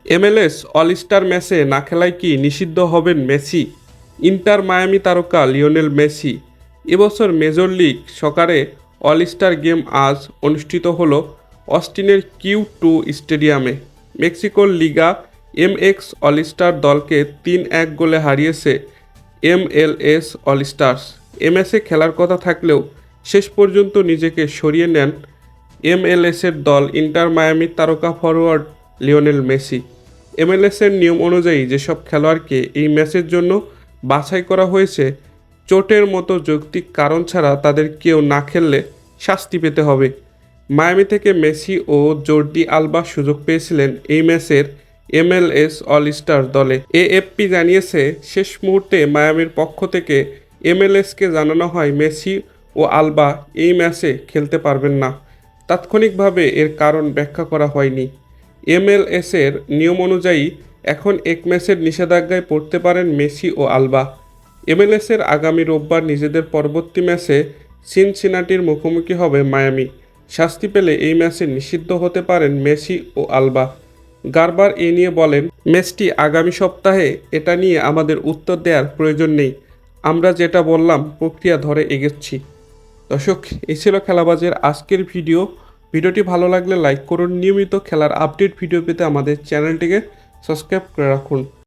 MLS all star ম্যাচে না খেলায় কি নিষিদ্ধ হবেন মেসি? ইন্টার মায়ামি তারকা লিওনেল মেসি। এবছর মেজর লিগ সকারে অল স্টার গেম আজ অনুষ্ঠিত হলো অস্টিনের কিউ2 স্টেডিয়ামে। মেক্সিকোর লিগা MX অল স্টার দলকে 3-1 গোলে হারিয়েছে MLS অল স্টার্স। এ ম্যাচে খেলার কথা থাকলেও শেষ পর্যন্ত নিজেকে সরিয়ে নেন MLS-এর দল ইন্টার মায়ামির তারকা ফরোয়ার্ড লিওনেল মেসি। MLS-এর নিয়ম অনুযায়ী যেসব খেলোয়াড়কে এই ম্যাচের জন্য বাছাই করা হয়েছে, চোটের মতো যৌক্তিক কারণ ছাড়া তাদের কেউ না খেললে শাস্তি পেতে হবে। মায়ামি থেকে মেসি ও জর্ডি আলবা সুযোগ পেয়েছিলেন এই ম্যাচের MLS অল স্টার দলে। AFP জানিয়েছে, শেষ মুহূর্তে মায়ামির পক্ষ থেকে MLS-কে জানানো হয় মেসি ও আলবা এই ম্যাচে খেলতে পারবেন না। তাৎক্ষণিকভাবে এর কারণ ব্যাখ্যা করা হয়নি। MLS-এর নিয়ম অনুযায়ী এখন এক ম্যাচের নিষেধাজ্ঞায় পড়তে পারেন মেসি ও আলবা। MLS-এর আগামী রোববার নিজেদের পরবর্তী ম্যাচে সিনসিনাটির মুখোমুখি হবে মায়ামি। শাস্তি পেলে এই ম্যাচে নিষিদ্ধ হতে পারেন মেসি ও আলবা। গারবার এ নিয়ে বলেন, ম্যাচটি আগামী সপ্তাহে, এটা নিয়ে আমাদের উত্তর দেওয়ার প্রয়োজন নেই। আমরা যেটা বললাম প্রক্রিয়া ধরে এগোচ্ছি। দর্শক, এই ছিল খেলাবাজের আজকের ভিডিওটি ভালো লাগলে লাইক করুন। নিয়মিত খেলার আপডেট ভিডিও পেতে আমাদের চ্যানেলটিকে সাবস্ক্রাইব করে রাখুন।